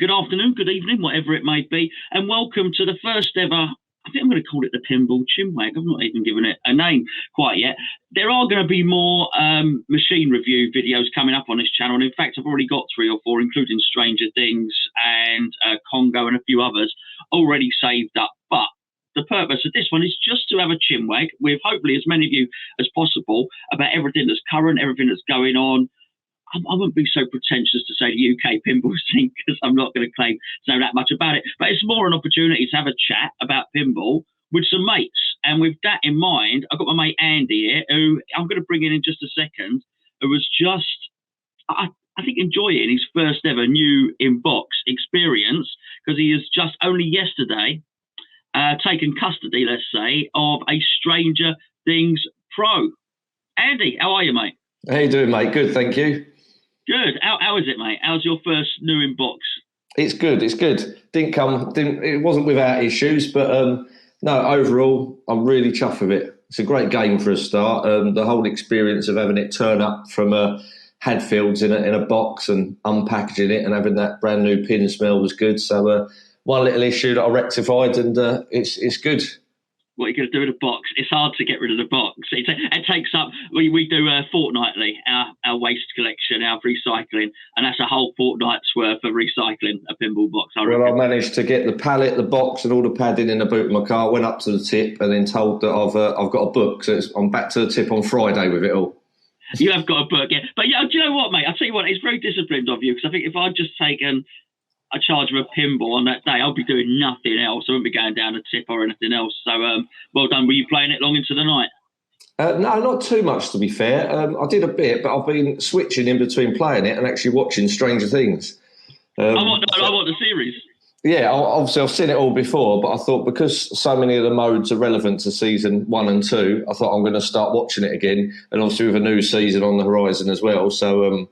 good afternoon, good evening, whatever it may be, and welcome to the first ever, I think I'm going to call it the Pinball Chinwag. I've not even given it a name quite yet. There are going to be more machine review videos coming up on this channel, and in fact, I've already got 3 or 4, including Stranger Things and Congo and a few others, already saved up. But the purpose of this one is just to have a chinwag with hopefully as many of you as possible about everything that's current, everything that's going on. I wouldn't be so pretentious to say the UK pinball scene because I'm not going to claim to know that much about it. But it's more an opportunity to have a chat about pinball with some mates. And with that in mind, I've got my mate Andy here, who I'm going to bring in just a second, who was just, I think, enjoying his first ever new in-box experience because he has just only yesterday taken custody, let's say, of a Stranger Things Pro. Andy, how are you, mate? How you doing, mate? Good, thank you. Good. How is it, mate? How's your first new in-box? It's good. It's good. It wasn't without issues, but no. Overall, I'm really chuffed with it. It's a great game for a start. The whole experience of having it turn up from Hadfield's in a box and unpackaging it and having that brand new pin smell was good. So one little issue that I rectified, and it's good. What are you going to do with a box? It's hard to get rid of the box. It takes up, we do fortnightly, our waste collection, our recycling, and that's a whole fortnight's worth of recycling a pinball box. I managed to get the pallet, the box, and all the padding in the boot of my car, went up to the tip, and then told that I've got a book, so I'm back to the tip on Friday with it all. You have got a book, yeah. But yeah, do you know what, mate? I'll tell you what, it's very disciplined of you, because I think if I'd just taken a charge of a pinball on that day, I'll be doing nothing else. I won't be going down a tip or anything else. So well done. Were you playing it long into the night? No, not too much, to be fair. I did a bit, but I've been switching in between playing it and actually watching Stranger Things. I want the series. Yeah, obviously I've seen it all before, but I thought because so many of the modes are relevant to season 1 and 2, I thought I'm going to start watching it again. And obviously with a new season on the horizon as well. So,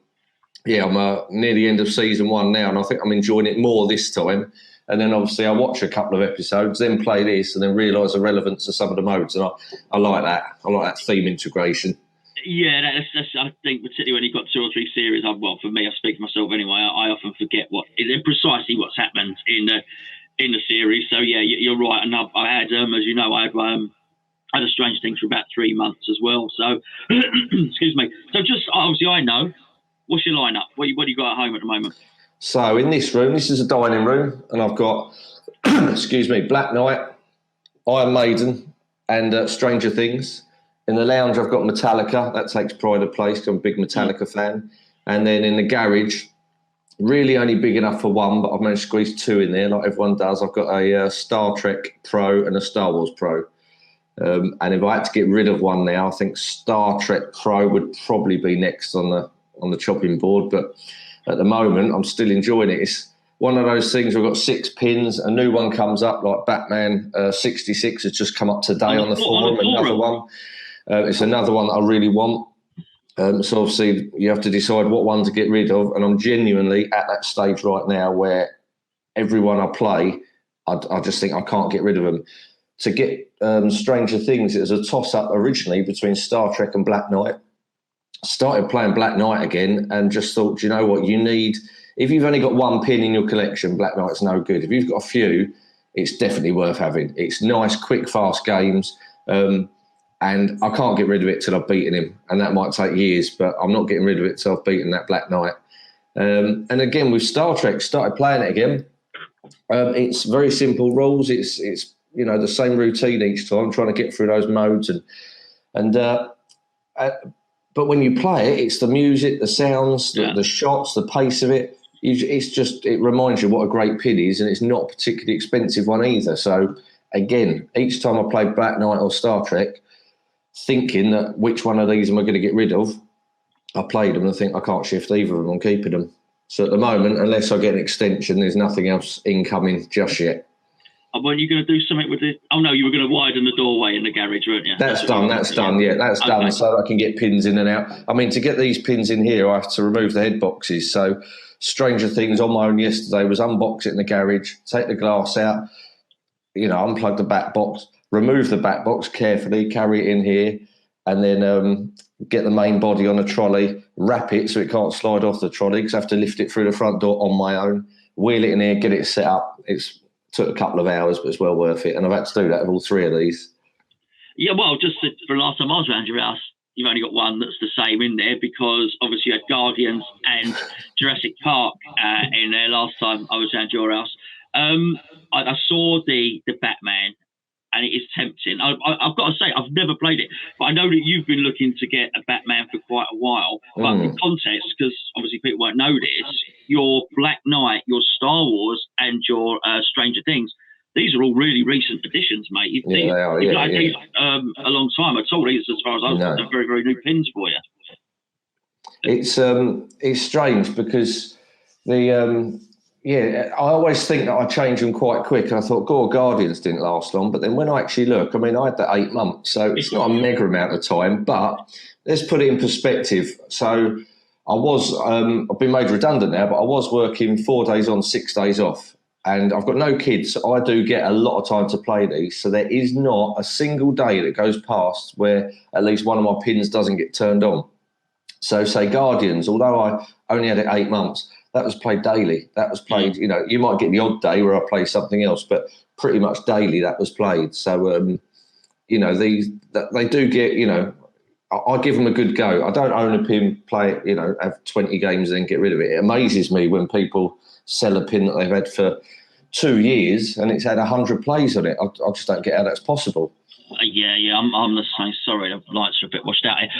yeah, I'm near the end of season 1 now, and I think I'm enjoying it more this time. And then obviously I watch a couple of episodes, then play this, and then realise the relevance of some of the modes. And I like that. I like that theme integration. Yeah, that's I think particularly when you've got 2 or 3 series. Well, for me, I speak for myself anyway. I often forget precisely what's happened in the series. So yeah, you're right. And I had, as you know, I had a Strange Thing for about 3 months as well. So excuse me. So just obviously I know. What's your lineup? What do you got at home at the moment? So in this room, this is a dining room, and I've got, excuse me, Black Knight, Iron Maiden, and Stranger Things. In the lounge, I've got Metallica. That takes pride of place because I'm a big Metallica fan. And then in the garage, really only big enough for 1, but I've managed to squeeze 2 in there, like everyone does. I've got a Star Trek Pro and a Star Wars Pro. And if I had to get rid of one now, I think Star Trek Pro would probably be next on the chopping board, but at the moment I'm still enjoying it. It's one of those things where we've got 6 pins, a new one comes up, like Batman66 has just come up today on the forum, another one. It's another one that I really want. So obviously you have to decide what one to get rid of, and I'm genuinely at that stage right now where everyone I play, I just think I can't get rid of them. To get Stranger Things, it was a toss-up originally between Star Trek and Black Knight. Started playing Black Knight again and just thought, you know what, you need, if you've only got 1 pin in your collection, Black Knight's no good. If you've got a few, it's definitely worth having. It's nice, quick, fast games, and I can't get rid of it till I've beaten him, and that might take years, but I'm not getting rid of it till I've beaten that Black Knight. And again, with Star Trek, started playing it again. It's very simple rules. It's you know, the same routine each time, trying to get through those modes, but when you play it, it's the music, the sounds, the shots, the pace of it. It reminds you what a great pin is, and it's not a particularly expensive one either. So again, each time I play Black Knight or Star Trek, thinking that which one of these am I going to get rid of, I played them and I think I can't shift either of them. I'm keeping them. So at the moment, unless I get an extension, there's nothing else incoming just yet. Weren't you going to do something with it? Oh no, you were going to widen the doorway in the garage, weren't you? That's done. Yeah, that's done. So I can get pins in and out. I mean, to get these pins in here, I have to remove the head boxes. So Stranger Things on my own yesterday was unbox it in the garage, take the glass out, you know, unplug the back box, remove the back box carefully, carry it in here, and then get the main body on a trolley, wrap it so it can't slide off the trolley because I have to lift it through the front door on my own, wheel it in here, get it set up. It's took a couple of hours, but it's well worth it. And I've had to do that with all three of these. Yeah, well, just for the last time I was around your house, you've only got one that's the same in there, because obviously you had Guardians and Jurassic Park in there last time I was around your house. I saw the Batman, and it is tempting. I've got to say, I've never played it, but I know that you've been looking to get a Batman for quite a while. But the context, because obviously people won't know this, your Black Knight, your Star Wars, and your Stranger Things, these are all really recent additions, mate. You've they are. had these a long time. I told these, as far as I was, they're very, very new pins for you. It's strange because I always think that I change them quite quick. I thought, Guardians didn't last long, but then when I actually look, I mean, I had that 8 months, so it's not a mega amount of time. But let's put it in perspective. So I've been made redundant now, but I was working 4 days on, 6 days off. And I've got no kids, so I do get a lot of time to play these. So there is not a single day that goes past where at least one of my pins doesn't get turned on. So say Guardians, although I only had it 8 months, that was played daily. That was played, you might get the odd day where I play something else, but pretty much daily that was played. So, they do get, I give them a good go. I don't own a pin, play it, have 20 games and then get rid of it. It amazes me when people sell a pin that they've had for 2 years and it's had 100 plays on it. I just don't get how that's possible. Yeah, I'm the same. Sorry, the lights are a bit washed out here.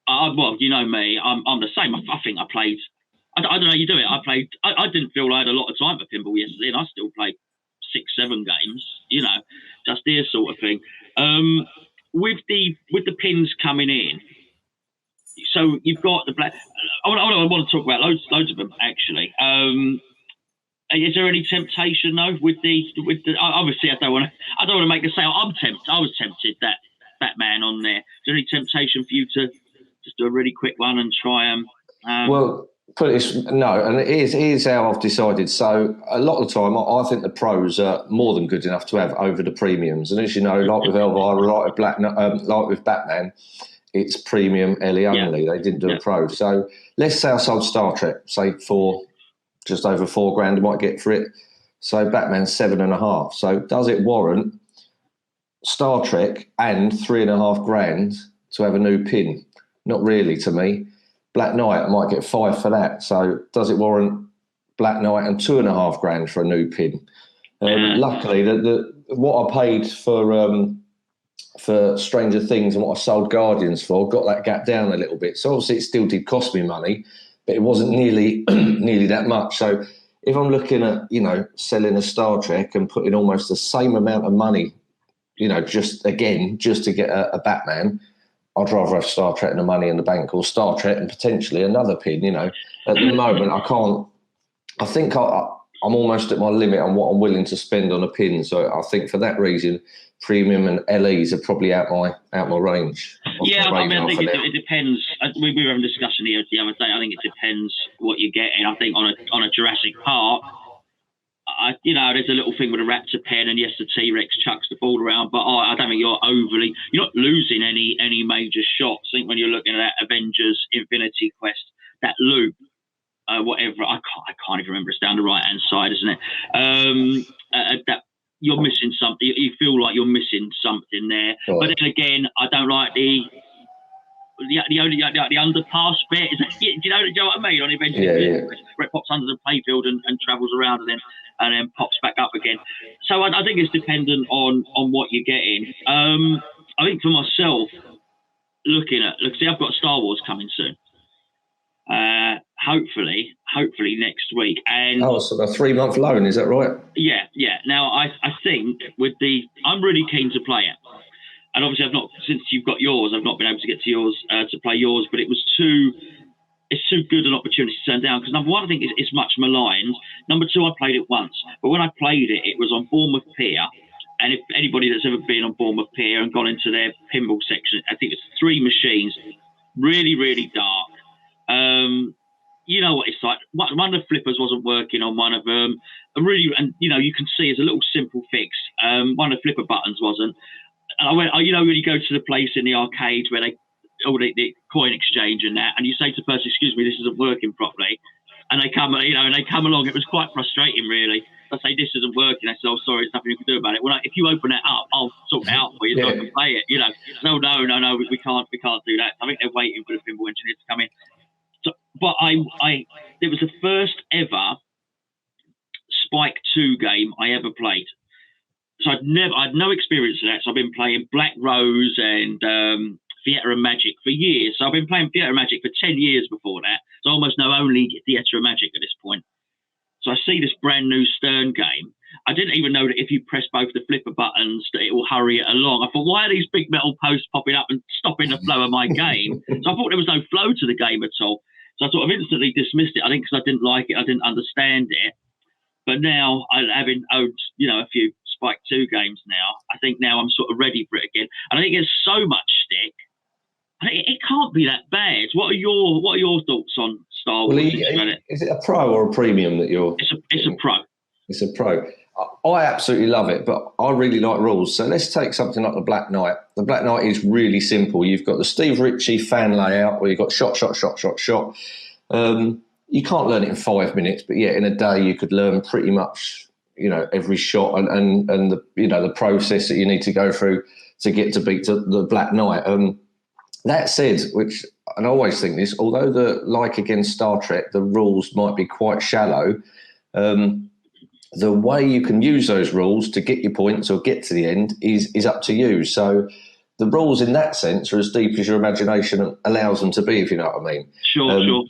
Well, you know me, I'm the same. I think I played. I don't know how you do it. I didn't feel I had a lot of time for pinball yesterday, and I still played 6-7 games. Just here sort of thing. With the pins coming in, so you've got the black. I want to talk about loads of them actually. Is there any temptation though with the? Obviously, I don't want to make a sale. I was tempted that Batman on there. Is there any temptation for you to just do a really quick one and try well, no, and it is how I've decided. So a lot of the time, I think the pros are more than good enough to have over the premiums. And as you know, like with Elvira, like with Batman, it's premium LE only. They didn't do a pro. So let's say I sold Star Trek, say for just over $4,000, I might get for it. So Batman's 7.5. So does it warrant Star Trek and $3,500 to have a new pin? Not really to me. Black Knight, I might get 5 for that. So does it warrant Black Knight and $2,500 for a new pin? Luckily, what I paid for Stranger Things and what I sold Guardians for got that gap down a little bit. So obviously it still did cost me money, but it wasn't nearly that much. So if I'm looking at, selling a Star Trek and putting almost the same amount of money, just to get a Batman, I'd rather have Star Trek and the money in the bank, or Star Trek and potentially another pin. At the moment, I can't. I think I'm almost at my limit on what I'm willing to spend on a pin. So I think for that reason, premium and LEs are probably out my range. Yeah, I think it depends. We were having a discussion here the other day. I think it depends what you're getting. I think on a Jurassic Park, there's a little thing with a Raptor pen, and yes, the T-Rex chucks the ball around, but I don't think you're not losing any major shots. I think when you're looking at that Avengers Infinity Quest, that loop, whatever, I can't even remember, it's down the right-hand side, isn't it? That you're missing something. You feel like you're missing something there. Right. But then again, I don't like the underpass bit. Do you know what I mean? On Avengers, where it pops under the playfield and travels around and then pops back up again. So I think it's dependent on what you're getting. I think for myself, see, I've got Star Wars coming soon. Hopefully next week. And so a 3-month loan, is that right? Yeah. Now I think I'm really keen to play it. And obviously since you've got yours, I've not been able to get to yours, to play yours, but it's too good an opportunity to turn down, because number one, I think it's much maligned. Number two, I played it once, but when I played it, it was on Bournemouth Pier. And if anybody that's ever been on Bournemouth Pier and gone into their pinball section, I think it's 3 machines, really, really dark. You know what it's like. One of the flippers wasn't working on one of them. You can see it's a little simple fix. One of the flipper buttons wasn't. And I went, when you go to the place in the arcade where the coin exchange and that, and you say to the person, "Excuse me, this isn't working properly." and they come, and they come along. It was quite frustrating, really. I say, this isn't working. I said, oh, sorry, there's nothing you can do about it. Well, if you open it up, I'll sort it out for you so I can play it. No, we can't do that. I think they're waiting for the pinball engineer to come in. So, but it was the first ever Spike 2 game I ever played. So I had no experience of that. So I've been playing Black Rose and Theatre and Magic for years. So I've been playing Theatre and Magic for 10 years before that. So I almost know only Theatre and Magic at this point. So I see this brand new Stern game. I didn't even know that if you press both the flipper buttons that it will hurry it along. I thought, why are these big metal posts popping up and stopping the flow of my game? So I thought there was no flow to the game at all. So I sort of instantly dismissed it. I think because I didn't like it, I didn't understand it. But now, having owned, a few Spike 2 games now, I think now I'm sort of ready for it again. And I think there's so much stick. I think it can't be that bad. What are your thoughts on Star Wars? Is it a pro or a premium that you're? It's a pro. It's a pro. I absolutely love it, but I really like rules. So let's take something like the Black Knight. The Black Knight is really simple. You've got the Steve Ritchie fan layout where you've got shot. You can't learn it in 5 minutes, but yeah, in a day you could learn pretty much, every shot and the the process that you need to go through to get to beat the Black Knight. That said, and I always think this, although like against Star Trek, the rules might be quite shallow, the way you can use those rules to get your points or get to the end is up to you. So the rules in that sense are as deep as your imagination allows them to be, if you know what I mean. Sure.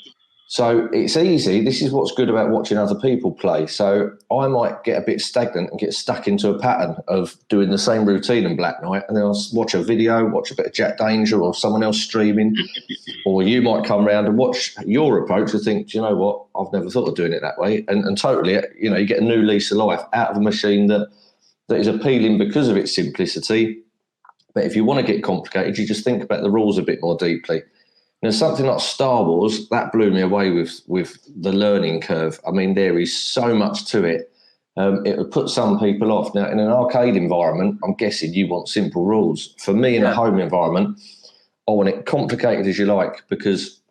So it's easy. This is what's good about watching other people play. So I might get a bit stagnant and get stuck into a pattern of doing the same routine in Black Knight, and then I'll watch a video, watch a bit of Jack Danger or someone else streaming, or you might come round and watch your approach and think, do you know what, I've never thought of doing it that way. And totally, you get a new lease of life out of a machine that is appealing because of its simplicity. But if you want to get complicated, you just think about the rules a bit more deeply. Now, something like Star Wars, that blew me away with the learning curve. I mean, there is so much to it. It would put some people off. Now, in an arcade environment, I'm guessing you want simple rules. For me, in a home environment, I want it complicated as you like, because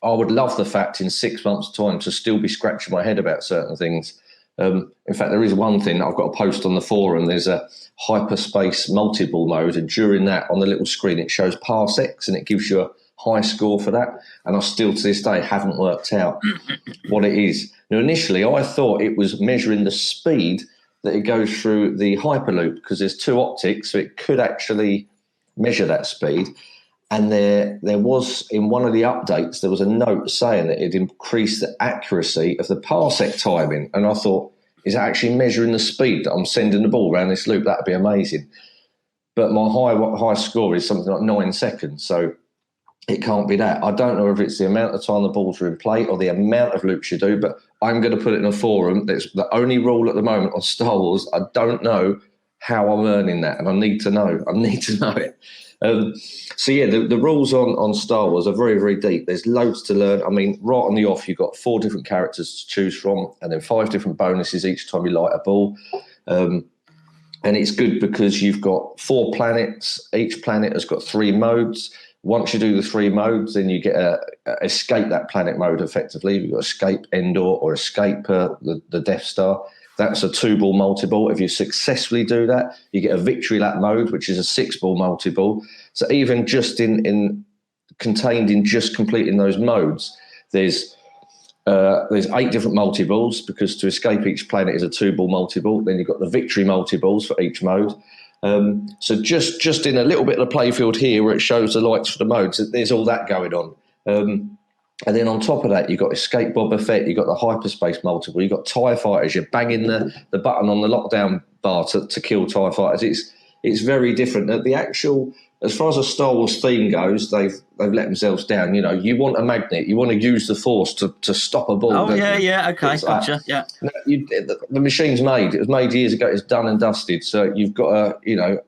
I would love the fact in 6 months' time to still be scratching my head about certain things. In fact, there is one thing that I've got to post on the forum. There's a hyperspace multi-ball mode, and during that, on the little screen, it shows parsecs, and it gives you a high score for that, and I still to this day haven't worked out what it is. Now, initially I thought it was measuring the speed that it goes through the hyperloop, because there's 2 optics, so it could actually measure that speed. And there was, in one of the updates, there was a note saying that it increased the accuracy of the parsec timing, and I thought, is it actually measuring the speed that I'm sending the ball around this loop? That'd be amazing. But my high score is something like 9 seconds, so it can't be that. I don't know if it's the amount of time the balls are in play or the amount of loops you do, but I'm going to put it in a forum. That's the only rule at the moment on Star Wars. I don't know how I'm earning that, and I need to know. I need to know it. So, yeah, the rules on Star Wars are very, very deep. There's loads to learn. I mean, right on the off, you've got 4 different characters to choose from, and then 5 different bonuses each time you light a ball. And it's good because you've got 4 planets. Each planet has got 3 modes. Once you do the 3 modes, then you get escape that planet mode effectively. You've got escape Endor or escape the Death Star. That's a 2-ball multi-ball. If you successfully do that, you get a victory lap mode, which is a 6-ball multi-ball. So even just contained in just completing those modes, there's 8 different multi-balls, because to escape each planet is a 2-ball multi-ball. Then you've got the victory multi-balls for each mode. So just in a little bit of the playfield here where it shows the lights for the modes, there's all that going on. And then on top of that, you've got Escape Boba Fett, you've got the hyperspace multiple, you've got TIE fighters, you're banging the button on the lockdown bar to kill TIE fighters. It's very different. The actual, as far as a Star Wars theme goes, they've let themselves down. You want a magnet, you want to use the Force to stop a ball. Oh, yeah, okay, gotcha, yeah. The machine's made. It was made years ago. It's done and dusted. So you've got to,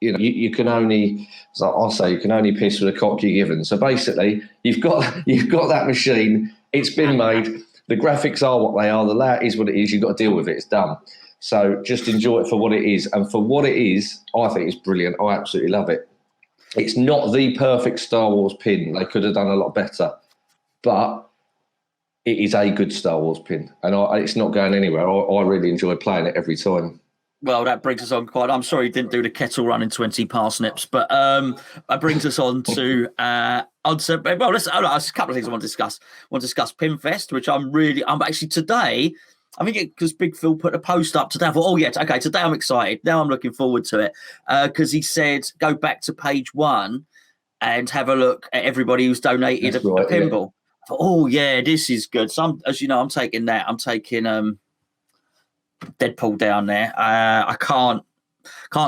you can only, as I say, you can only piss with the cock you're given. So basically, you've got that machine. It's been made. The graphics are what they are. The layout is what it is. You've got to deal with it. It's done. So just enjoy it for what it is. And for what it is, I think it's brilliant. I absolutely love it. It's not the perfect Star Wars pin. They could have done a lot better. But it is a good Star Wars pin, and it's not going anywhere. I really enjoy playing it every time. Well, that brings us on quite. I'm sorry you didn't do the kettle run in 20 parsnips, but that brings us on to well, there's a couple of things I want to discuss. I want to discuss Pinfest, which I'm actually today. I think because Big Phil put a post up today. I thought, oh yeah, okay, today I'm excited. Now I'm looking forward to it because he said go back to page 1 and have a look at everybody who's donated a pinball. Yeah. I thought, oh yeah, this is good. So as you know, I'm taking that. I'm taking Deadpool down there. I can't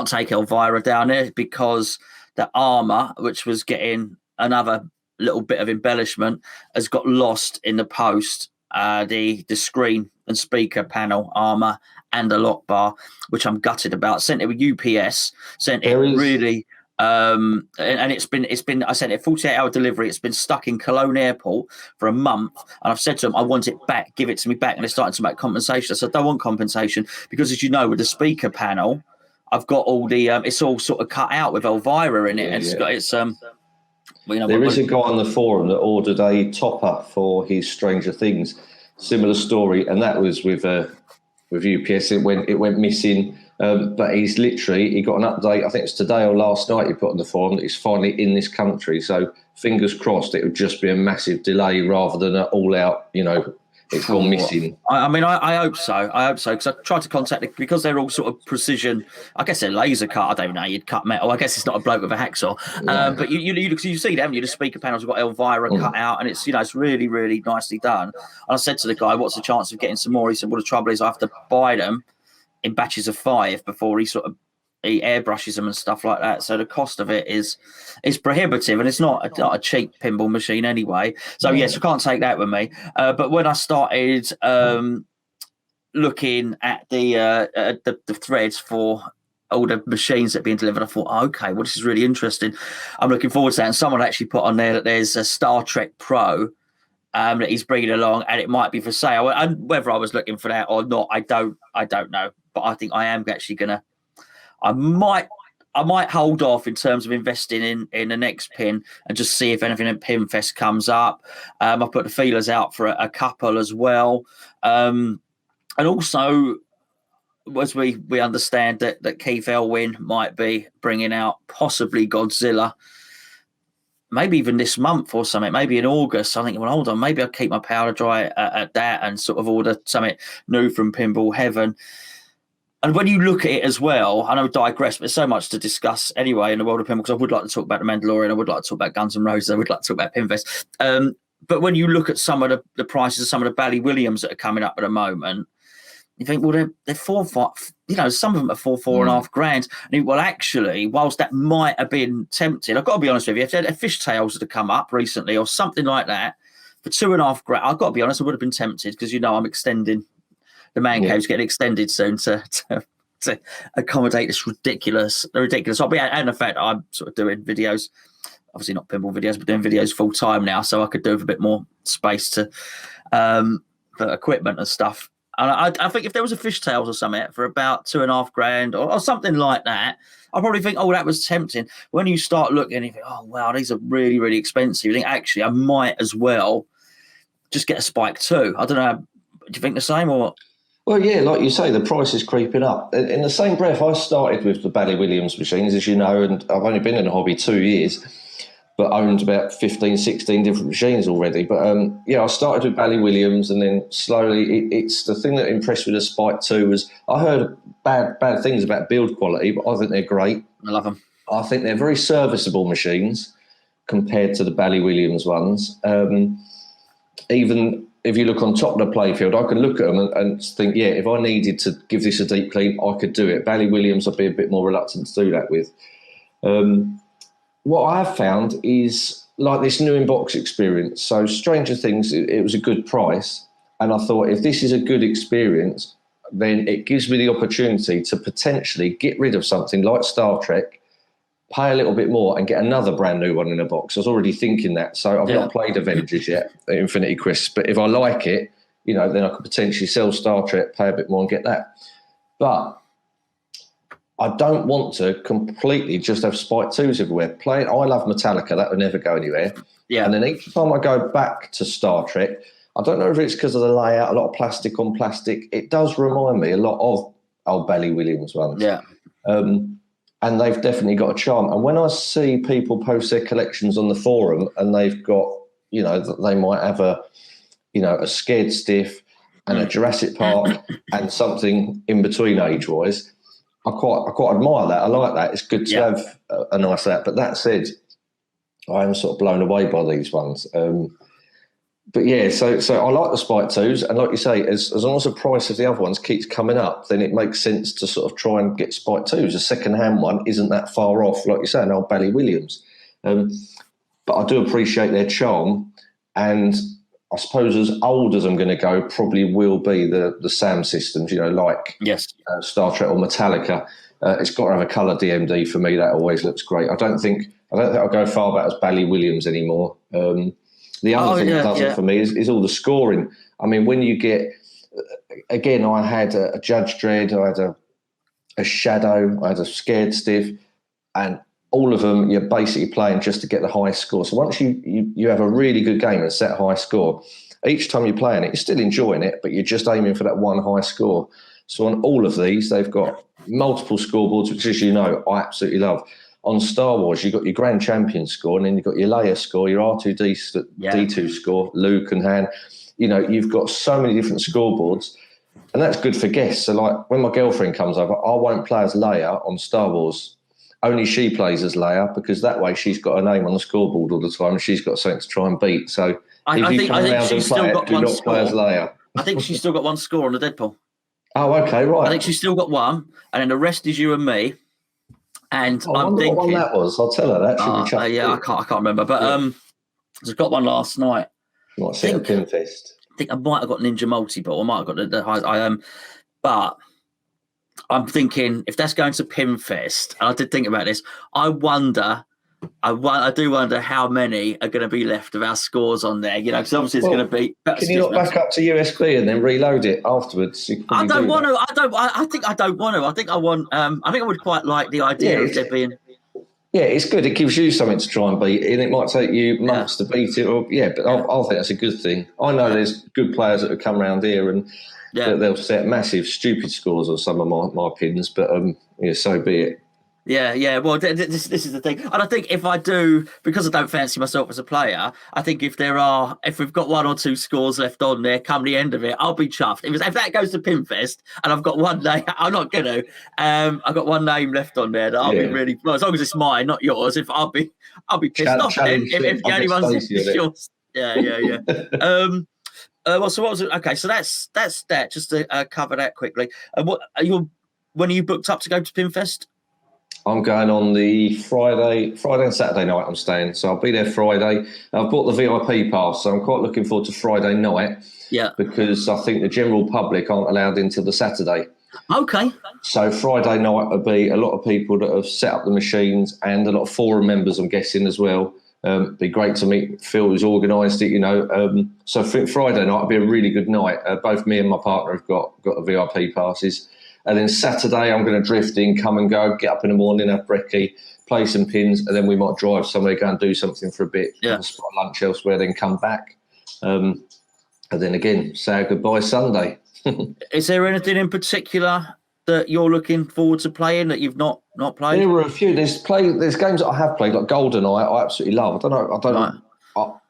take Elvira down there because the armor, which was getting another little bit of embellishment, has got lost in the post. The screen and speaker panel armor and the lock bar, which I'm gutted about. Sent it with UPS. Really. And it's been I sent it 48-hour delivery. It's been stuck in Cologne airport for a month, and I've said to them I want it back, give it to me back, and they're starting to make compensation. I said I don't want compensation because, as you know, with the speaker panel, I've got all the it's all sort of cut out with Elvira in it, and there is a guy on the forum that ordered a top up for his Stranger Things, similar story, and that was with UPS. It went missing. But he got an update, I think it's today or last night, he put on the forum that he's finally in this country. So fingers crossed it would just be a massive delay rather than an all-out, it's gone missing. I hope so. I hope so, because I tried to contact it because they're all sort of precision. I guess they're laser cut. I don't know. You'd cut metal. I guess it's not a bloke with a hacksaw. Yeah. But you see that, haven't you? The speaker panels have got Elvira cut out, and it's it's really, really nicely done. And I said to the guy, "What's the chance of getting some more?" He said, "Well, the trouble is I have to buy them in batches of 5 before he airbrushes them and stuff like that. So the cost of it is prohibitive, and it's not a cheap pinball machine anyway. So yes, I can't take that with me. But when I started looking at the threads for all the machines that are being delivered, I thought, okay, well, this is really interesting. I'm looking forward to that. And someone actually put on there that there's a Star Trek Pro that he's bringing along, and it might be for sale. And whether I was looking for that or not, I don't know. But I think I am actually gonna. I might hold off in terms of investing in the next pin and just see if anything at Pinfest comes up. I put the feelers out for a couple as well, and also as we understand that Keith Elwyn might be bringing out possibly Godzilla. Maybe even this month or something, maybe in August. I think, well, hold on, maybe I'll keep my powder dry at that and sort of order something new from Pinball Heaven. And when you look at it as well, I know I digress, but there's so much to discuss anyway in the world of pinball, because I would like to talk about the Mandalorian, I would like to talk about Guns N' Roses, I would like to talk about Pinfest. But when you look at some of the prices of some of the Bally Williams that are coming up at the moment, you think, well, they're 4, 5, some of them are 4.5 grand. And you think, well, actually, whilst that might have been tempting, I've got to be honest with you, if they had fishtails that have come up recently or something like that for 2.5 grand, I've got to be honest, I would have been tempted because, I'm extending. The man cave's getting extended soon to accommodate this ridiculous hobby. And the fact that I'm sort of doing videos, obviously not pinball videos, but doing videos full time now, so I could do with a bit more space to for equipment and stuff. And I think if there was a fishtails or something for about 2.5 grand or something like that, I probably think, oh, that was tempting. When you start looking, you think, oh wow, these are really, really expensive. You think actually I might as well just get a Spike 2. I don't know. Do you think the same or? Well, yeah, like you say, the price is creeping up. In the same breath, I started with the Bally Williams machines, as you know, and I've only been in the hobby 2 years, but owned about 15, 16 different machines already. But, I started with Bally Williams, and then slowly, it's the thing that impressed me with the Spike 2 was I heard bad things about build quality, but I think they're great. I love them. I think they're very serviceable machines compared to the Bally Williams ones. Even if you look on top of the playfield, I can look at them and think, yeah, if I needed to give this a deep clean, I could do it. Bally Williams, I'd be a bit more reluctant to do that with. What I have found is like this new in-box experience. So Stranger Things, it was a good price. And I thought, if this is a good experience, then it gives me the opportunity to potentially get rid of something like Star Trek, pay a little bit more and get another brand new one in a box. I was already thinking that. So I've not played Avengers yet, Infinity Quest. But if I like it, then I could potentially sell Star Trek, pay a bit more and get that. But I don't want to completely just have Spike 2s everywhere. I love Metallica. That would never go anywhere. Yeah. And then each time I go back to Star Trek, I don't know if it's because of the layout, a lot of plastic on plastic. It does remind me a lot of old Bally Williams ones. Yeah. And they've definitely got a charm. And when I see people post their collections on the forum and they've got, you know, they might have a Scared Stiff and a Jurassic Park and something in between age-wise, I quite admire that. I like that. It's good to have a nice set. But that said, I am sort of blown away by these ones. But yeah, so I like the Spike 2s, and like you say, as long as the price of the other ones keeps coming up, then it makes sense to sort of try and get Spike 2s. A second-hand one isn't that far off, like you say, an old Bally Williams. But I do appreciate their charm, and I suppose as old as I'm going to go, probably will be the SAM systems, you know, like Star Trek or Metallica. It's got to have a colour DMD for me. That always looks great. I don't think I'll go far back as Bally Williams anymore. The other thing that does it for me is all the scoring. I mean, when you get, again, I had a Judge Dredd, I had a Shadow, I had a Scared Stiff, and all of them you're basically playing just to get the high score. So once you have a really good game and set a high score, each time you're playing it, you're still enjoying it, but you're just aiming for that one high score. So on all of these, they've got multiple scoreboards, which, as you know, I absolutely love. On Star Wars, you've got your Grand Champion score, and then you've got your Leia score, your R2D2 score, Luke and Han. You know, you've got so many different scoreboards, and that's good for guests. So, like, when my girlfriend comes over, I won't play as Leia on Star Wars. Only she plays as Leia, because that way she's got her name on the scoreboard all the time, and she's got something to try and beat. So I think she's still got one score. Play as Leia. I think she's still got one score on the Deadpool. Oh, okay, right. I think she's still got one, and then the rest is you and me. And I'm thinking what one that was. I'll tell her that. I can't remember, but I got one last night. You might see a Pinfest. I think I might have got Ninja Multi-Ball. I might have got but I'm thinking if that's going to Pinfest, and I did think about this. I do wonder how many are going to be left of our scores on there. You know, because obviously it's going to be. Can you not back up to USB and then reload it afterwards? I don't want to. I think I don't want to. I think I want. I think I would quite like the idea of there being. Yeah, it's good. It gives you something to try and beat, and it might take you months to beat it. But I think that's a good thing. I know there's good players that have come around here and they'll set massive, stupid scores on some of my pins, but so be it. Yeah. Well, this is the thing, and I think if I do, because I don't fancy myself as a player, I think if we've got one or two scores left on there, come the end of it, I'll be chuffed. If that goes to Pinfest and I've got one name, I'm not gonna. I've got one name left on there that I'll be really well, as long as it's mine, not yours. If I'll be pissed off if the only one's yours. Yeah. Well, so what was it? Okay, so that's that. Just to cover that quickly. When are you booked up to go to Pinfest? I'm going on the Friday and Saturday night. I'm staying, so I'll be there Friday. I've bought the VIP pass, so I'm quite looking forward to Friday night. Yeah, because I think the general public aren't allowed into the Saturday. Okay. So Friday night will be a lot of people that have set up the machines and a lot of forum members, I'm guessing, as well. Be great to meet Phil, who's organised it. So Friday night will be a really good night. Both me and my partner have got the VIP passes. And then Saturday, I'm going to drift in, come and go, get up in the morning, have brekkie, play some pins, and then we might drive somewhere, go and do something for a bit, spot lunch elsewhere, then come back. And then again, say goodbye Sunday. Is there anything in particular that you're looking forward to playing that you've not played? There were a few. There's games that I have played, like GoldenEye, I absolutely love. I don't know.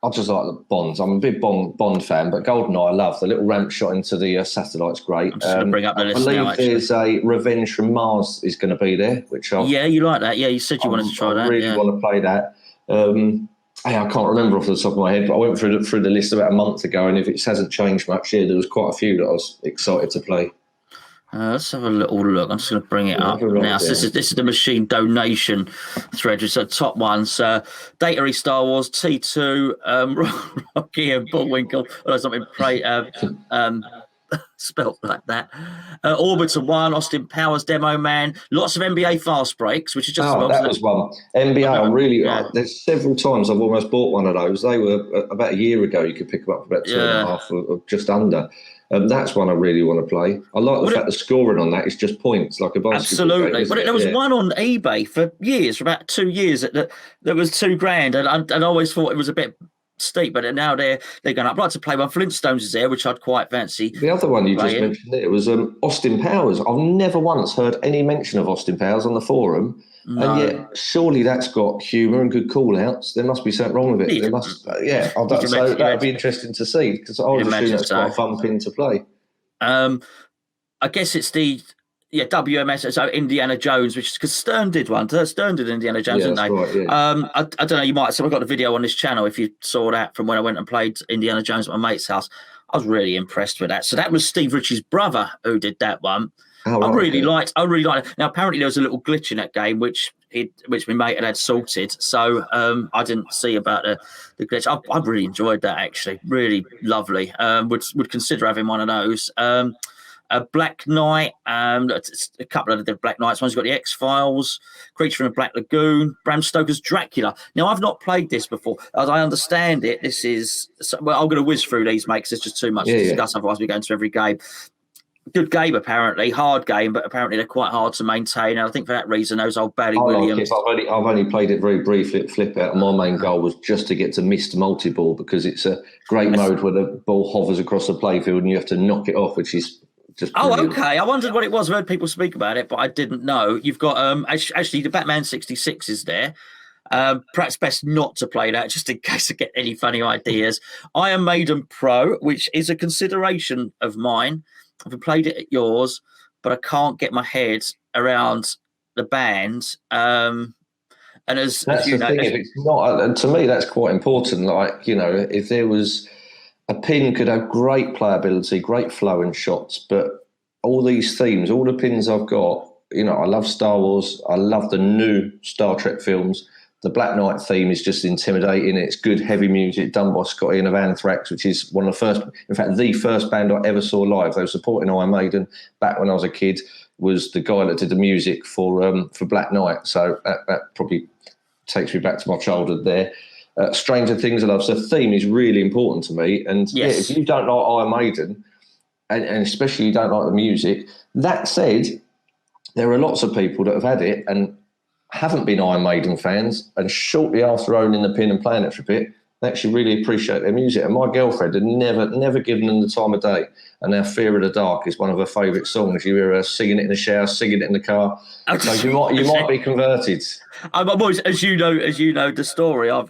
I just like the Bonds. I'm a big Bond fan, but GoldenEye I love. The little ramp shot into the satellite's great. I'm just going to bring up the list now, I believe there's a Revenge from Mars is going to be there, which you like that. Yeah, you said you wanted to try that. I really want to play that. I can't remember off the top of my head, but I went through the list about a month ago, and if it hasn't changed much, there was quite a few that I was excited to play. Let's have a little look. I'm just going to bring it up now. So this is the machine donation thread. It's the top ones. Data Star Wars, T2, Rocky and Bullwinkle. Oh, that's not been spelt like that. Orbiter 1, Austin Powers, Demo Man. Lots of NBA fast breaks, which is just that was one. NBA, I really there's several times I've almost bought one of those. They were about a year ago. You could pick them up for about 2.5 or just under. That's one I really want to play. I like the fact the scoring on that is just points, like a basketball. Absolutely. But there was one on eBay for years, for about 2 years, that was $2,000, and I always thought it was a bit steep, but now they're going up. I'd like to play one. Flintstones is there, which I'd quite fancy. The other one you just playing. mentioned there was Austin Powers. I've never once heard any mention of Austin Powers on the forum. No. And yet, surely that's got humour and good call-outs. There must be something wrong with it. There must, so that would be interesting to see, because I would assume that's quite a fun pin to play. I guess it's the WMS, so Indiana Jones, which is because Stern did one. Stern did Indiana Jones, didn't they? Right, yeah. I don't know. You might. So I've got a video on this channel. If you saw that from when I went and played Indiana Jones at my mate's house, I was really impressed with that. So that was Steve Ritchie's brother who did that one. Oh, right, I really liked it. Now apparently there was a little glitch in that game which my mate had sorted. So I didn't see about the glitch. I really enjoyed that, actually. Really lovely. Would consider having one of those. A Black Knight, a couple of the Black Knights. One's got the X-Files, Creature from the Black Lagoon, Bram Stoker's Dracula. Now, I've not played this before. As I understand it, this is... Well, I'm going to whiz through these, mate, because there's just too much to discuss. Otherwise, we're going to every game. Good game, apparently. Hard game, but apparently they're quite hard to maintain. And I think for that reason, those old Barry Williams... I've only played it very briefly at Flip Out, and my main goal was just to get to missed multi-ball, because it's a great mode where the ball hovers across the playfield and you have to knock it off, which is... okay. I wondered what it was. I've heard people speak about it, but I didn't know. You've got actually the Batman66 is there. Perhaps best not to play that, just in case I get any funny ideas. Iron Maiden Pro, which is a consideration of mine. I've played it at yours, but I can't get my head around the band. And as you know, if it's not, to me, that's quite important. Like, you know, if there was... A pin could have great playability, great flow and shots, but all these themes, all the pins I've got, you know, I love Star Wars. I love the new Star Trek films. The Black Knight theme is just intimidating. It's good, heavy music done by Scott Ian of Anthrax, which is one of the first, in fact, the first band I ever saw live. They were supporting Iron Maiden back when I was a kid, was the guy that did the music for Black Knight. So that probably takes me back to my childhood there. Stranger Things I love. So theme is really important to me. And if you don't like Iron Maiden, and especially you don't like the music, that said, there are lots of people that have had it and haven't been Iron Maiden fans, and shortly after owning the pin and playing it for a bit, they actually really appreciate their music. And my girlfriend had never given them the time of day. And now Fear of the Dark is one of her favourite songs. You hear her singing it in the shower, singing it in the car. So you might be converted. I'm always, as you know the story. I've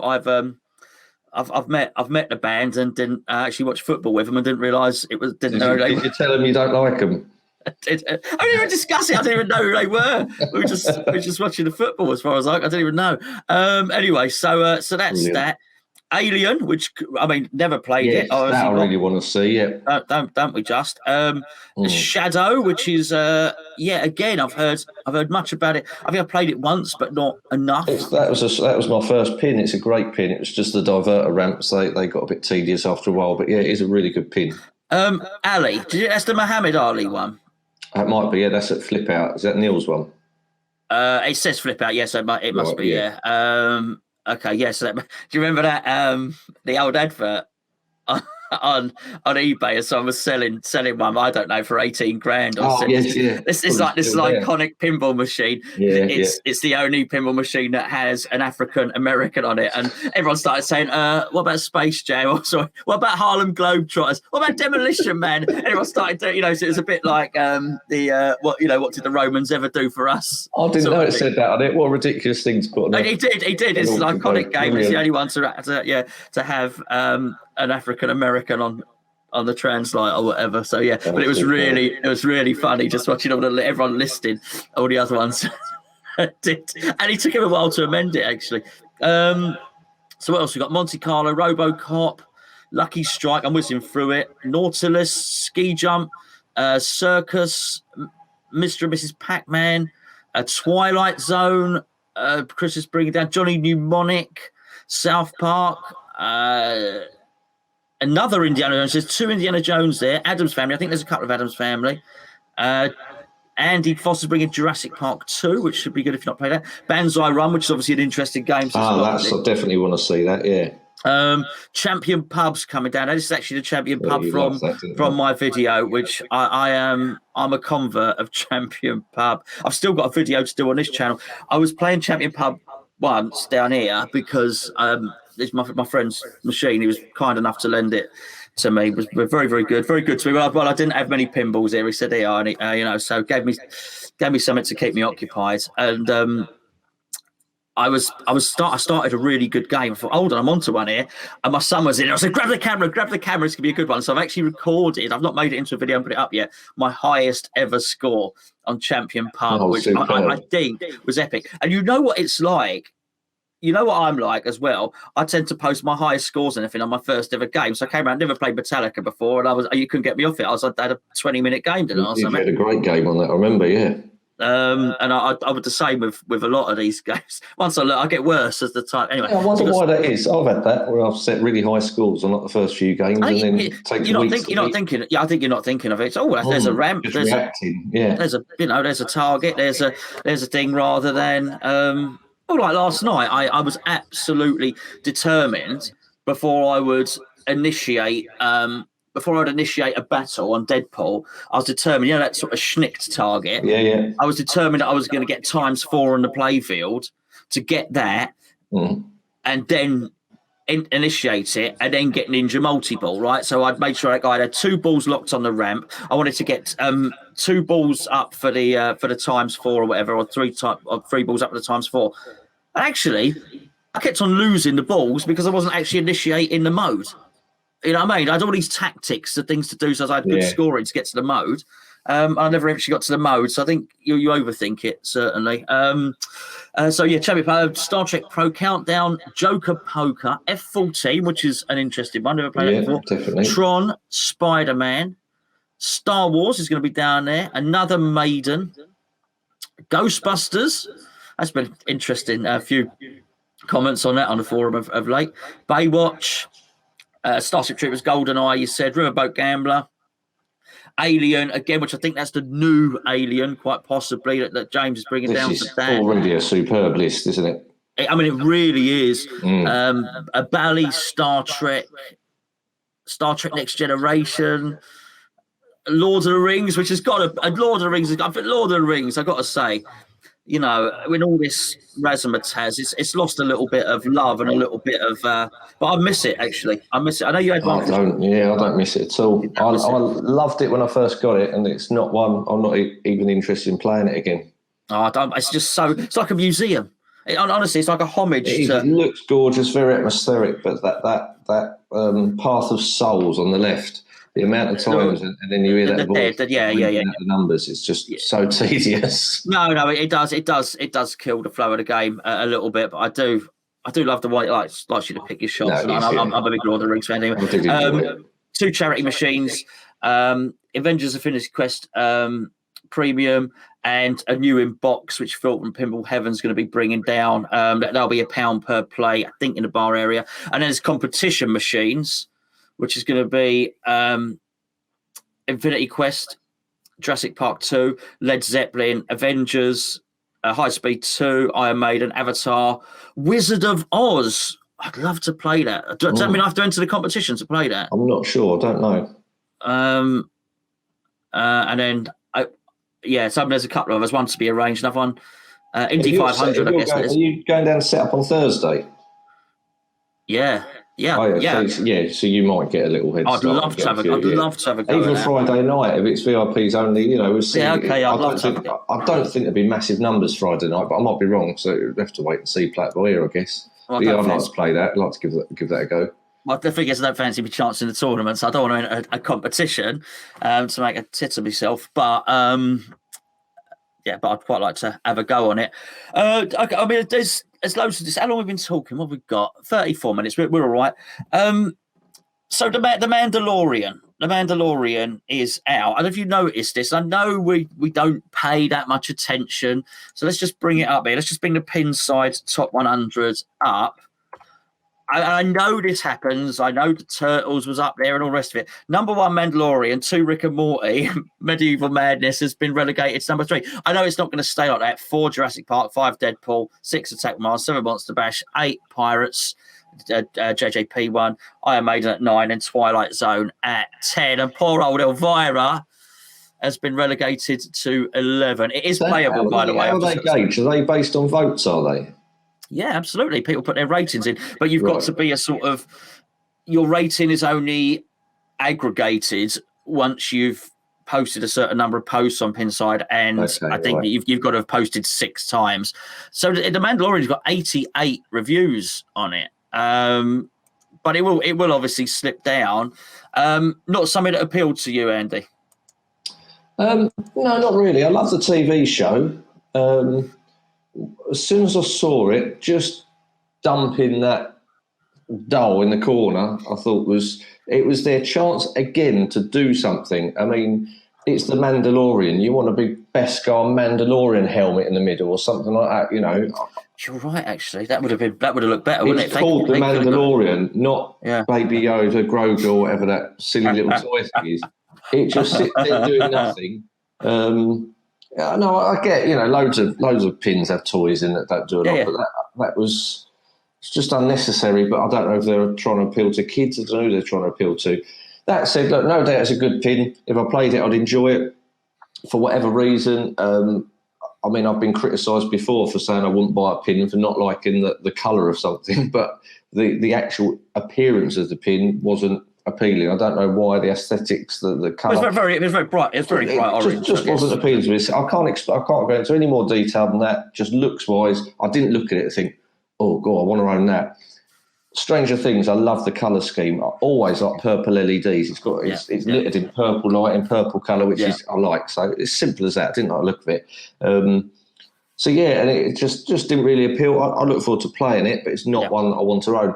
met the band and didn't actually watch football with them and didn't realise it was. Did you tell them you don't like them? I didn't even discuss it. I didn't even know who they were. We were just watching the football, as far as I didn't even know. Anyway, so that's Brilliant. that. Alien, which I mean, never played it. That I really want to see. Yeah, don't we just? Shadow, which is again, I've heard much about it. I think I played it once, but not enough. That was my first pin. It's a great pin. It was just the diverter ramps. They got a bit tedious after a while, but yeah, it is a really good pin. Ali, that's the Muhammad Ali one. That might be. Yeah, that's at Flip Out. Is that Neil's one? It says Flip Out. Yes, it must be. Yeah. Okay, yes. Do you remember that the old advert on eBay? As someone was selling one, I don't know, for 18 grand. Yes, yeah. This is iconic pinball machine. It's the only pinball machine that has an African American on it, and everyone started saying, "What about Space Jam?" Or sorry, what about Harlem Globetrotters? What about Demolition Man? Everyone started doing, so it was a bit like what did the Romans ever do for us? I didn't know it said that on it. What a ridiculous thing to put on. He did. It's an iconic game. It's the only one to have an African American on the translate or whatever. So yeah, but it was really funny just watching everyone listing all the other ones. And it took him a while to amend it, actually. So what else we got? Monte Carlo, RoboCop, Lucky Strike. I'm whizzing through it. Nautilus, Ski Jump, Circus, Mr. and Mrs. Pac-Man, Twilight Zone. Chris is bringing down Johnny Mnemonic, South Park. Another Indiana Jones. There's 2 Indiana Jones there. Addams Family. I think there's a couple of Addams Family. Andy Foster's bringing Jurassic Park 2, which should be good if you've not played that. Banzai Run, which is obviously an interesting game. I definitely want to see that, yeah. Champion Pub's coming down. This is actually the Champion Pub from my video, which I'm a convert of Champion Pub. I've still got a video to do on this channel. I was playing Champion Pub once down here because It's my friend's machine. He was kind enough to lend it to me. Was very, very good to me. Well, I didn't have many pinballs here. He said, "Here, and so gave me something to keep me occupied." And I started a really good game. I thought, hold on, I'm onto one here. And my son was in. I said, grab the camera. It's going to be a good one. So I've actually recorded. I've not made it into a video and put it up yet. My highest ever score on Champion Pub, which I think was epic. And you know what it's like? You know what I'm like as well? I tend to post my highest scores and everything on my first ever game. So I came around, never played Metallica before, and you couldn't get me off it. I had a 20-minute game, didn't I? You had a great game on that, I remember, yeah. And I would the same with a lot of these games. Once I get worse as the time. Anyway, I wonder why that is. I've had that where I've set really high scores on like the first few games, and then it takes weeks. You're not thinking. Yeah, I think you're not thinking of it. There's a ramp. There's a target. There's a thing rather than. Like last night, I was absolutely determined before I would initiate. Before I'd initiate a battle on Deadpool, I was determined, that sort of schnicked target. Yeah. I was determined that I was going to get ×4 on the playfield to get that, and then initiate it, and then get Ninja multi-ball, right? So I'd made sure that guy had 2 balls locked on the ramp. I wanted to get 2 balls up for the ×4 or whatever, or 3 balls up for the ×4. And actually, I kept on losing the balls because I wasn't actually initiating the mode. You know what I mean? I had all these tactics, the things to do, so I had good scoring to get to the mode. I never actually got to the mode, so I think you overthink it, certainly. Champion Star Trek Pro Countdown, Joker Poker, F-14, which is an interesting one. Never played that before. Definitely. Tron, Spider-Man, Star Wars is going to be down there, another Maiden, Ghostbusters. That's been interesting. A few comments on that on the forum of late. Baywatch. Starship Troopers, GoldenEye, you said, Riverboat Gambler, Alien, again, which I think that's the new Alien, quite possibly, that James is bringing down to that. This is already a superb list, isn't it? I mean, it really is. A Bally, Star Trek Next Generation, Lord of the Rings, which has got Lord of the Rings, I've got to say, when all this razzmatazz, it's lost a little bit of love and a little bit of, but I miss it, actually. I miss it. I know you had one. I don't miss it at all. I loved it when I first got it, and it's not one, I'm not even interested in playing it again. It's just it's like a museum. Honestly, it's like a homage. It looks gorgeous, very atmospheric, but that Path of Souls on the left, the amount of times, and then you hear that voice, the numbers, it's just so tedious. No, it does kill the flow of the game a little bit, but I do love the way it likes you to pick your shots. I'm a big Lord of the Rings fan anyway. 2 charity machines, Avengers Affinity Quest Premium, and a new in box, which Phil from Pinball Heaven's going to be bringing down. That'll be £1 per play, I think, in the bar area. And then there's competition machines, which is going to be Infinity Quest, Jurassic Park 2, Led Zeppelin, Avengers, High Speed 2, Iron Maiden, Avatar, Wizard of Oz. I'd love to play that. Does that mean I have to enter the competition to play that? I'm not sure. I don't know. And then, there's a couple of us. One to be arranged, another one. Indy 500, I guess. Are you going down to set up on Thursday? Yeah. So you might get a little head start. I'd love to have a go. Even Friday night, if it's VIPs only, we'll see. I don't think there'll be massive numbers Friday night, but I might be wrong. So we'll have to wait and see. Play it by ear, I guess. I'd like to play that. I'd like to give that a go. Well, the thing is, I don't fancy my chance in the tournament, so I don't want to enter a competition to make a tit of myself. But but I'd quite like to have a go on it. I mean, there's loads of this. How long have we been talking? What have we got? 34 minutes. We're all right. So the Mandalorian. The Mandalorian is out. I don't know if you noticed this. I know we don't pay that much attention. So let's just bring it up here. Let's just bring the pin side top 100 up. I know this happens. I know the Turtles was up there and all the rest of it. Number 1, Mandalorian. 2, Rick and Morty. Medieval Madness has been relegated to number 3. I know it's not going to stay like that. 4, Jurassic Park. 5, Deadpool. 6, Attack Mars. 7, Monster Bash. 8, Pirates. JJP1. Iron Maiden at 9. And Twilight Zone at 10. And poor old Elvira has been relegated to 11. It is playable, by the way. How are they gauged? Are they based on votes, are they? Yeah, absolutely. People put their ratings in, but you've got Right. to be a sort of, your rating is only aggregated once you've posted a certain number of posts on Pinside, and Okay, I think right. you've got to have posted 6 times. So the Mandalorian's got 88 reviews on it, but it will obviously slip down. Not something that appealed to you, Andy. No, not really. I love the TV show. As soon as I saw it, just dumping that doll in the corner, I thought it was their chance again to do something. I mean, it's the Mandalorian. You want a big Beskar Mandalorian helmet in the middle or something like that, you know. You're right, actually. That would have looked better, wouldn't it? It's called the Mandalorian, not Yeah. Baby Yoda, Grogu, or whatever that silly little toy thing is. It just sits there doing nothing. Yeah, no, I get, you know, loads of pins have toys in that don't do a lot, but that was, it's just unnecessary. But I don't know if they're trying to appeal to kids. I don't know who they're trying to appeal to. That said, look, no doubt it's a good pin. If I played it, I'd enjoy it. For whatever reason, I mean, I've been criticised before for saying I wouldn't buy a pin for not liking the colour of something, but the actual appearance of the pin wasn't appealing. I don't know why the aesthetics, the colour. It was very bright. It's very bright orange. Just wasn't appealing to me. I can't go into any more detail than that. Just looks wise, I didn't look at it and think, oh god, I want to own that. Stranger Things, I love the colour scheme. I always like purple LEDs. It's littered in purple light, in purple colour, which is I like. So it's simple as that. I didn't like the look of it. So yeah, and it just didn't really appeal. I look forward to playing it, but it's not one I want to own.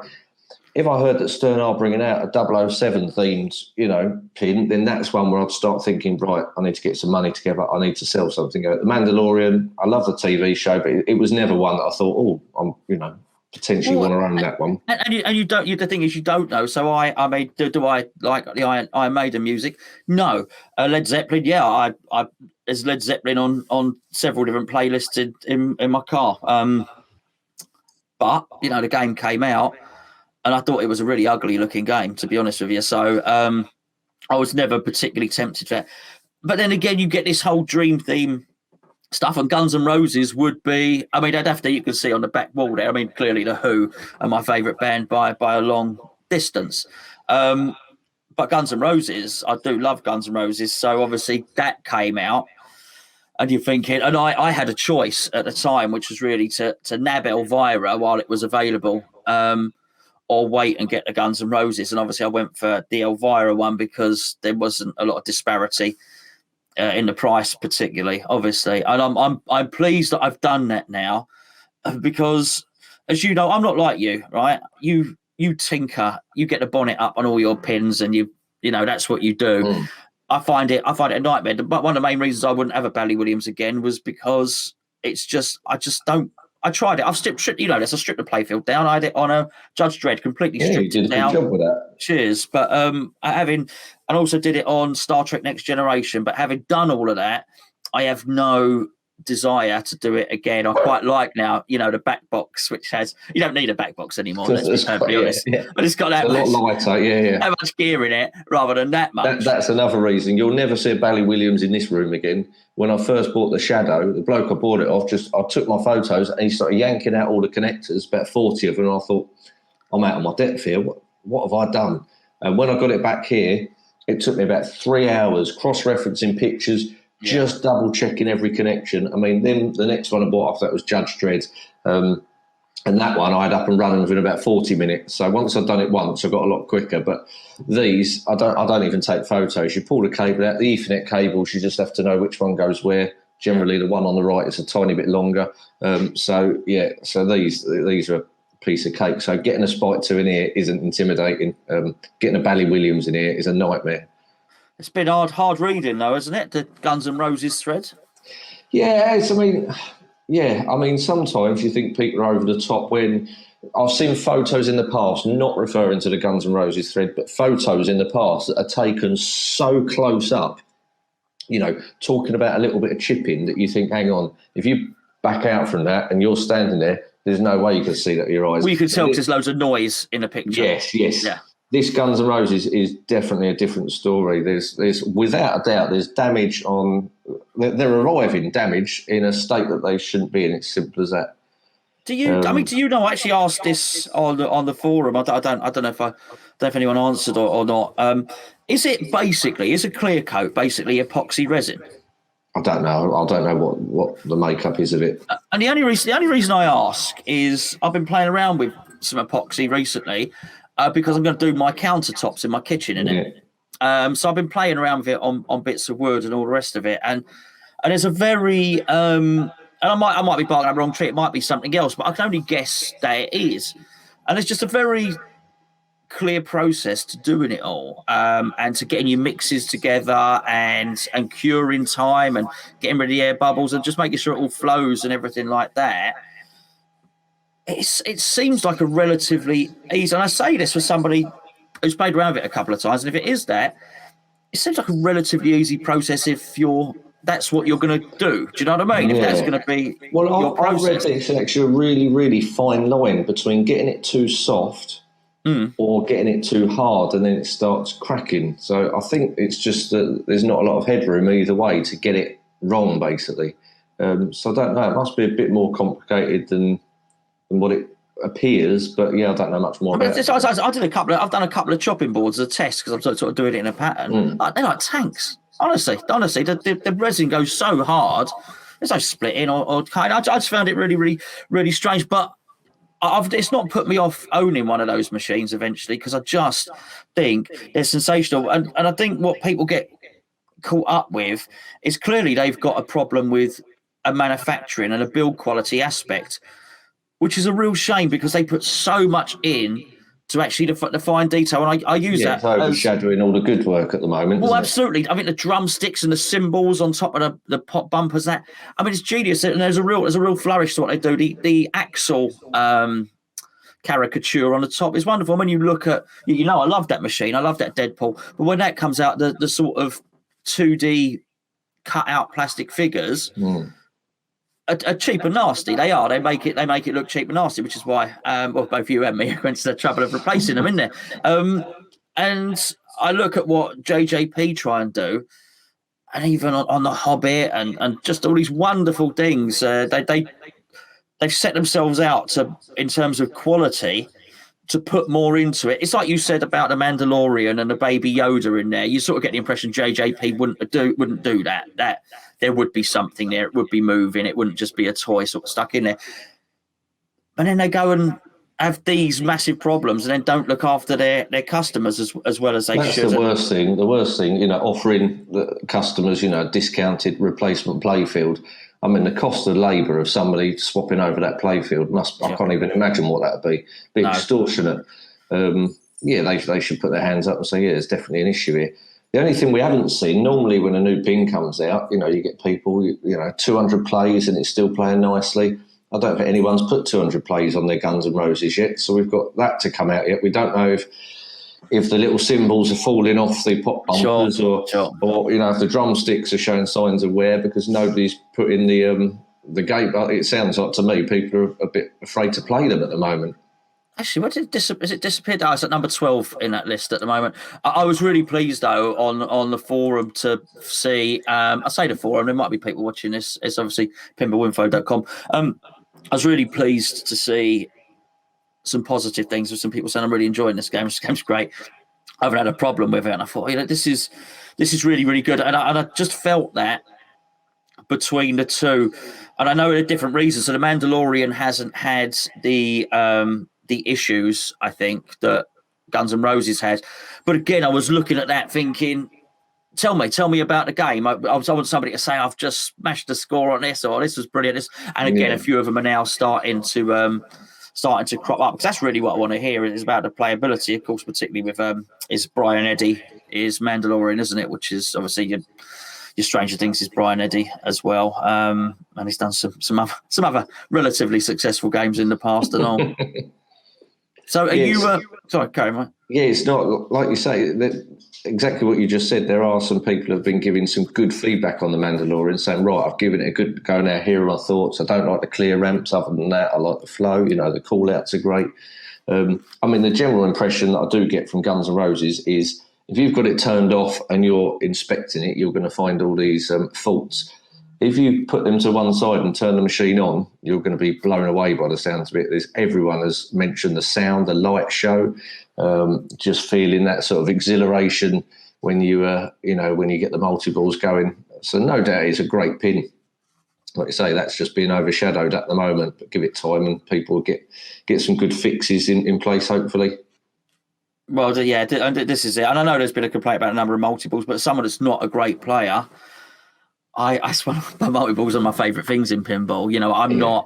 If I heard that Stern are bringing out a 007 themed, you know, pin, then that's one where I'd start thinking, right, I need to get some money together. I need to sell something. The Mandalorian, I love the TV show, but it was never one that I thought, oh, I'm, you know, potentially want to own that one. And you don't. The thing is, you don't know. So I made. Do I like the Iron Maiden music? No. Led Zeppelin. Yeah, I there's Led Zeppelin on several different playlists in my car. But you know, the game came out, and I thought it was a really ugly looking game, to be honest with you. So I was never particularly tempted for it. But then again, you get this whole dream theme stuff, and Guns N' Roses would be, I mean, you can see on the back wall there, I mean, clearly The Who are my favourite band by a long distance. But Guns N' Roses, I do love Guns N' Roses, so obviously that came out, and you're thinking, and I had a choice at the time, which was really to nab Elvira while it was available, or wait and get the Guns N' Roses, and obviously I went for the Elvira one because there wasn't a lot of disparity in the price, particularly, obviously, and I'm pleased that I've done that now, because, as you know, I'm not like you, right? You tinker, you get the bonnet up on all your pins, and you know that's what you do. I find it a nightmare. But one of the main reasons I wouldn't have a Bally Williams again was because it's just I don't. I tried it. I've stripped you know, I stripped the playfield down. I had it on a Judge Dredd, completely stripped it down. Yeah, you did a good job with that. Cheers. But and also did it on Star Trek Next Generation. But having done all of that, I have no desire to do it again. I quite like now, you know, the back box, which has, you don't need a back box anymore, let's be perfectly honest. Yeah. But it's got that much, a lot lighter, that much gear in it rather than that much. That's another reason. You'll never see a Bally Williams in this room again. When I first bought the Shadow, the bloke I bought it off, I took my photos and he started yanking out all the connectors, about 40 of them, and I thought, I'm out of my depth here. What have I done? And when I got it back here, it took me about 3 hours cross-referencing pictures, just double-checking every connection. I mean, then the next one I bought after that was Judge Dredd. And that one I had up and running within about 40 minutes. So once I'd done it once, I got a lot quicker. But these, I don't even take photos. You pull the cable out, the Ethernet cables, you just have to know which one goes where. Generally, the one on the right is a tiny bit longer. So these are a piece of cake. So getting a Spike 2 in here isn't intimidating. Getting a Bally Williams in here is a nightmare. It's been hard reading, though, isn't it? The Guns N' Roses thread. Yeah, I mean, sometimes you think people are over the top when I've seen photos in the past, not referring to the Guns N' Roses thread, but photos in the past that are taken so close up, you know, talking about a little bit of chipping that you think, hang on, if you back out from that and you're standing there, there's no way you can see that with your eyes. Well, you can tell because there's loads of noise in the picture. Yes. Yeah. This Guns N' Roses is definitely a different story. There's without a doubt, there's damage on. They're arriving damaged in a state that they shouldn't be in. It's simple as that. Do you? I mean, do you know? I actually asked this on the forum. I don't know if anyone answered or not. Is it a clear coat basically epoxy resin? I don't know. I don't know what the makeup is of it. And the only reason I ask is I've been playing around with some epoxy recently because I'm going to do my countertops in my kitchen in it. So I've been playing around with it on bits of wood and all the rest of it, and there's a very and I might be barking up the wrong tree. It might be something else, but I can only guess that it is. And it's just a very clear process to doing it all, and to getting your mixes together and curing time and getting rid of the air bubbles and just making sure it all flows and everything like that. It seems like a relatively easy, and I say this for somebody who's played around with it a couple of times, and if it is that, it seems like a relatively easy process if that's what you're going to do. Do you know what I mean? If that's going to be your process. I read that it's actually a really, really fine line between getting it too soft or getting it too hard, and then it starts cracking. So I think it's just that there's not a lot of headroom either way to get it wrong, basically. So I don't know. It must be a bit more complicated than what it appears, but yeah, I don't know much more about it. I've done a couple of chopping boards as a test because I'm sort of doing it in a pattern. They're like tanks. Honestly, the resin goes so hard. There's no splitting or cutting. I just found it really, really, really strange. But it's not put me off owning one of those machines eventually because I just think they're sensational. And I think what people get caught up with is clearly they've got a problem with a manufacturing and a build quality aspect, which is a real shame because they put so much in to actually the fine detail. And I use that. It's overshadowing all the good work at the moment. Well, absolutely. I mean, the drumsticks and the cymbals on top of the pop bumpers. It's genius. And there's a real flourish to what they do. The axle caricature on the top is wonderful. When you look at, I love that machine. I love that Deadpool. But when that comes out, the sort of 2D cut out plastic figures. Are cheap and nasty. They are. They make it look cheap and nasty, which is why both you and me went to the trouble of replacing them in there. And I look at what JJP try and do, and even on the Hobbit and just all these wonderful things. They've set themselves out to, in terms of quality, to put more into it. It's like you said about the Mandalorian and the Baby Yoda in there. You sort of get the impression JJP wouldn't do that. That there would be something there. It would be moving. It wouldn't just be a toy sort of stuck in there. And then they go and have these massive problems and then don't look after their customers as well as they should. That's the worst thing. The worst thing, offering the customers, a discounted replacement playfield. I mean, the cost of labour of somebody swapping over that playfield I can't even imagine what that would be. Be extortionate. They should put their hands up and say, there's definitely an issue here. The only thing we haven't seen, normally when a new pin comes out, you get people, 200 plays and it's still playing nicely. I don't think anyone's put 200 plays on their Guns N' Roses yet, so we've got that to come out yet. We don't know if the little cymbals are falling off the pop bumpers or if the drumsticks are showing signs of wear because nobody's put in the gate. It sounds like to me people are a bit afraid to play them at the moment. Actually, has it disappeared? It's at number 12 in that list at the moment. I was really pleased, though, on the forum to see, I say the forum, there might be people watching this. It's obviously pinballinfo.com. I was really pleased to see some positive things with some people saying, I'm really enjoying this game. This game's great. I haven't had a problem with it. And I thought, this is really, really good. And I just felt that between the two. And I know there are different reasons. So the Mandalorian hasn't had the issues, I think, that Guns N' Roses had. But again, I was looking at that thinking, tell me about the game. I want somebody to say, I've just smashed the score on this, or this was brilliant. And again, a few of them are now starting to crop up, because that's really what I want to hear is about the playability, of course, particularly with is Brian Eddy is Mandalorian, isn't it? Which is obviously your Stranger Things is Brian Eddy as well, and he's done some other relatively successful games in the past and all. So are you sorry, carry on. Yeah, it's not like you say, exactly what you just said. There are some people who have been giving some good feedback on the Mandalorian, saying, right, I've given it a good go now, here are my thoughts. I don't like the clear ramps. Other than that, I like the flow. The call-outs are great. The general impression that I do get from Guns N' Roses is if you've got it turned off and you're inspecting it, you're going to find all these faults. if you put them to one side and turn the machine on, you're going to be blown away by the sounds of it. Everyone has mentioned the sound, the light show, just feeling that sort of exhilaration when you when you get the multi-balls going. So no doubt it's a great pin. Like you say, that's just being overshadowed at the moment, but give it time and people will get some good fixes in place, hopefully. Well, yeah, this is it. And I know there's been a complaint about a number of multi-balls, but someone that's not a great player, I swear the multi-balls are my favourite things in pinball. I'm not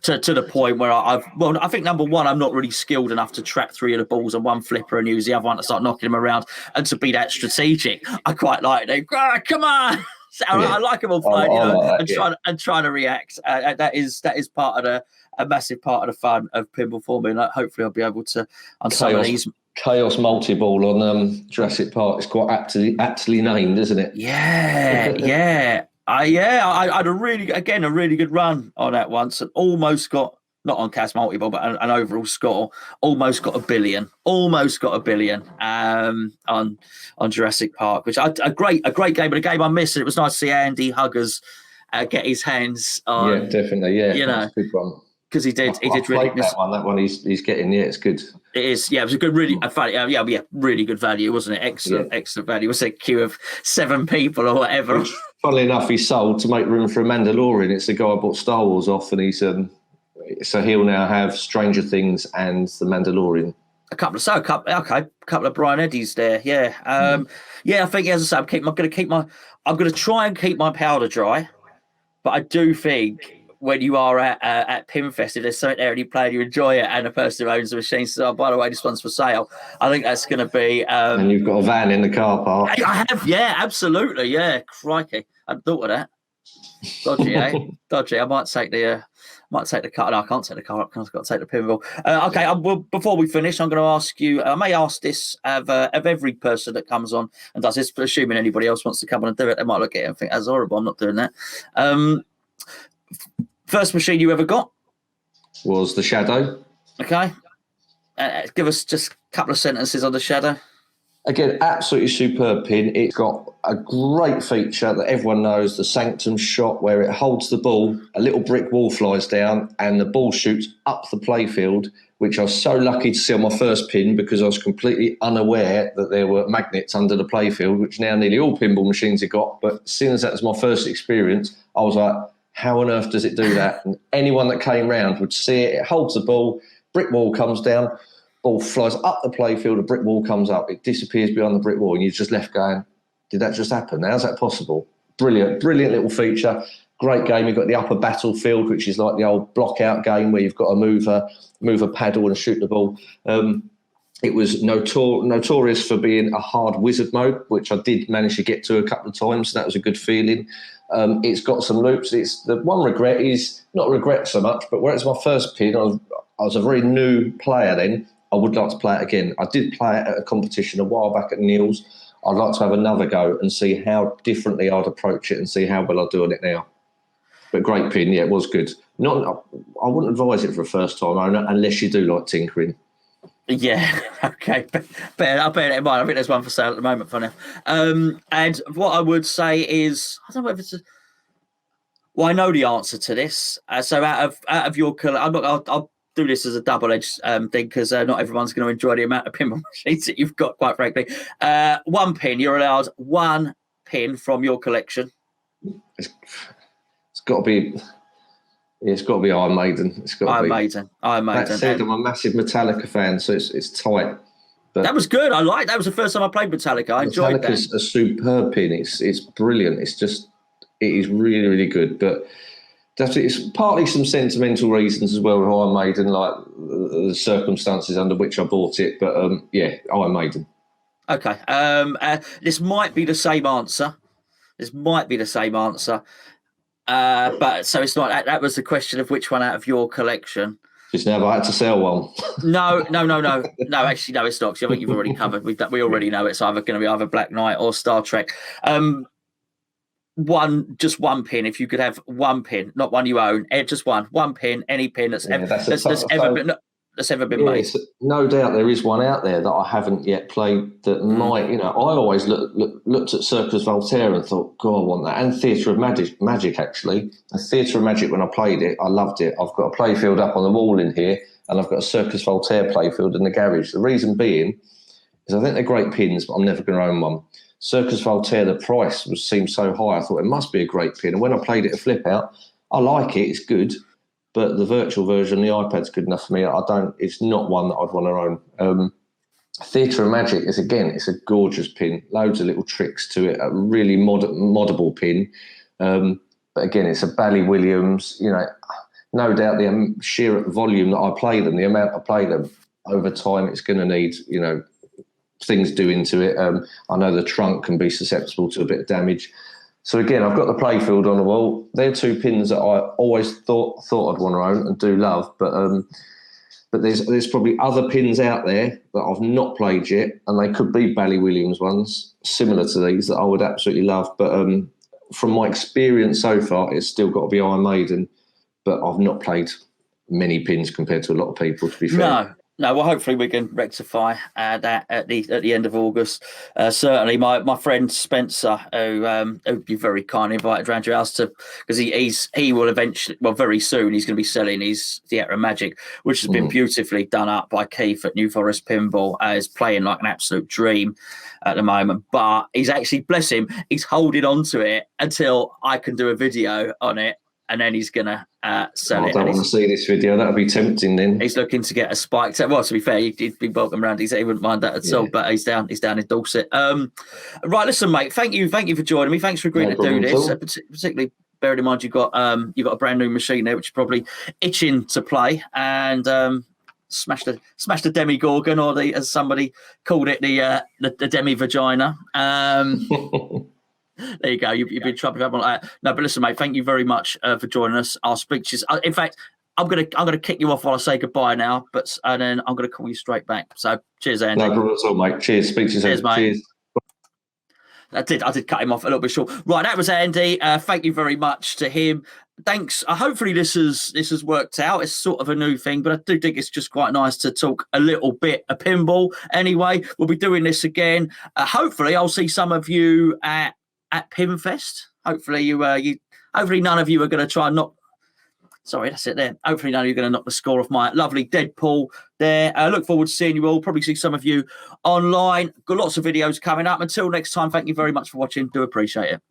to the point where I think, number one, I'm not really skilled enough to trap 3 of the balls on one flipper and use the other one to start knocking them around and to be that strategic. I quite like them. Come on. So I like them all flying, and trying to react. That is part of a massive part of the fun of pinball for me. And hopefully I'll be able to on some of these. Chaos multi-ball on Jurassic Park is quite aptly named, isn't it? Yeah. I had a really good run on that once and almost got, not on Cas multi-ball, but an overall score, almost got a billion on Jurassic Park, which a great game, but a game I missed. And it was nice to see Andy Huggers get his hands on. Yeah, definitely. Yeah, that's a good one. Because he did really that one. That one he's getting. Yeah, it's good. It is. Yeah, it was a good, really funny. Really good value, wasn't it? Excellent value. It was a queue of 7 people or whatever. Which, funnily enough, he sold to make room for a Mandalorian. It's the guy I bought Star Wars off, and he's so he'll now have Stranger Things and the Mandalorian. A couple of Brian Eddies there. Yeah, I think, as I say, I'm going to try and keep my powder dry, but I do think, when you are at Pinfest, if there's something there and you play and you enjoy it, and the person who owns the machine says, "Oh, by the way, this one's for sale," I think that's going to be. And you've got a van in the car park. I have, yeah, absolutely, yeah. Crikey, I hadn't thought of that. Dodgy, eh? Dodgy. I might take the car. No, I can't take the car up because I've got to take the pinball. Okay. Well, before we finish, I'm going to ask you. I may ask this of every person that comes on and does this, but assuming anybody else wants to come on and do it, they might look at it and think that's horrible. I'm not doing that. First machine you ever got was the Shadow. Okay. Give us just a couple of sentences on the Shadow. Again, absolutely superb pin. It's got a great feature that everyone knows, the Sanctum shot, where it holds the ball, a little brick wall flies down, and the ball shoots up the playfield, which I was so lucky to see on my first pin because I was completely unaware that there were magnets under the playfield, which now nearly all pinball machines have got. But seeing as that was my first experience, I was like, how on earth does it do that? And anyone that came round would see it. It holds the ball, brick wall comes down, ball flies up the playfield, a brick wall comes up, it disappears behind the brick wall, and you're just left going, did that just happen? How's that possible? Brilliant little feature. Great game. You've got the upper battlefield, which is like the old block out game where you've got to move a paddle and shoot the ball. It was notorious for being a hard wizard mode, which I did manage to get to a couple of times. So that was a good feeling. It's got some loops. It's the one regret is not regret so much, but where it's my first pin, I was a very new player then. I would like to play it again. I did play it at a competition a while back at Neil's. I'd like to have another go and see how differently I'd approach it and see how well I'd do on it now. But great pin, yeah, it was good. I wouldn't advise it for a first time owner unless you do like tinkering. Yeah, okay. I'll bear it in mind. I think there's one for sale at the moment for now. And what I would say is, I don't know if it's well, I know the answer to this. So out of your I'll do this as a double-edged thing because not everyone's going to enjoy the amount of pinball machines that you've got, quite frankly. One pin, you're allowed one pin from your collection. It's got to be Iron Maiden. It's got to be Iron Maiden. That said, I'm a massive Metallica fan, so it's tight. But that was good. That was the first time I played Metallica. I enjoyed that. Metallica's a superb pin. It's brilliant. It is really, really good. But it's partly some sentimental reasons as well with Iron Maiden, like the circumstances under which I bought it. But Iron Maiden. Okay. This might be the same answer. But so it's not. That was the question of which one out of your collection. Just never had to sell one. No. Actually, no, it's not. I think you've already covered. We already know it's either going to be either Black Knight or Star Trek. Just one pin. If you could have one pin, not one you own, just one pin, any pin that's ever been. that's ever been made. No doubt there is one out there that I haven't yet played that might, I always looked at Circus Voltaire and thought, God, I want that. And Theatre of Magic actually. And Theatre of Magic, when I played it, I loved it. I've got a playfield up on the wall in here, and I've got a Circus Voltaire playfield in the garage. The reason being is I think they're great pins, but I'm never going to own one. Circus Voltaire, the price seemed so high, I thought it must be a great pin. And when I played it a flip out, I like it, it's good. But the virtual version, the iPad's good enough for me. It's not one that I'd want to own. Theatre of Magic is, again, it's a gorgeous pin. Loads of little tricks to it. A really moddable pin. But again, it's a Bally Williams. No doubt the sheer volume that I play them, the amount I play them, over time it's going to need, things doing to it. I know the trunk can be susceptible to a bit of damage. So again, I've got the playfield on the wall. They're two pins that I always thought I'd want to own and do love, but there's probably other pins out there that I've not played yet, and they could be Bally Williams ones similar to these that I would absolutely love. But from my experience so far, it's still got to be Iron Maiden, but I've not played many pins compared to a lot of people, to be fair. No, well, hopefully we can rectify that at the end of August. Certainly, my friend Spencer, who'd be very kindly invited round your house because he will eventually, well, very soon, he's going to be selling his Theatre of Magic, which has been beautifully done up by Keith at New Forest Pinball. Is playing like an absolute dream at the moment, but he's actually, bless him, he's holding on to it until I can do a video on it. And then he's going to sell it. I don't want to see this video. That would be tempting then. He's looking to get a spike. Well, to be fair, he'd be welcome around. He wouldn't mind that at all, but he's down in Dorset. Right, listen, mate, thank you for joining me. Thanks for agreeing to do this. Particularly bearing in mind you've got a brand new machine there, which you're probably itching to play, and smash the Demigorgon, or as somebody called it, the Demi Vagina. There you go. You've been trouble like that. No, but listen, mate. Thank you very much for joining us. I'll speak to you. In fact, I'm gonna kick you off while I say goodbye now. And then I'm gonna call you straight back. So cheers, Andy. No problem at all, mate. Cheers. Speak to you soon. Cheers, mate. Cheers. I did cut him off a little bit short. Right, that was Andy. Thank you very much to him. Thanks. Hopefully this has worked out. It's sort of a new thing, but I do think it's just quite nice to talk a little bit of pinball. Anyway, we'll be doing this again. Hopefully, I'll see some of you at Pinfest. Hopefully hopefully none of you are going to try and knock. Sorry, that's it there. Hopefully none of you are going to knock the score off my lovely Deadpool there. Look forward to seeing you all. Probably see some of you online. Got lots of videos coming up. Until next time, thank you very much for watching. Do appreciate it.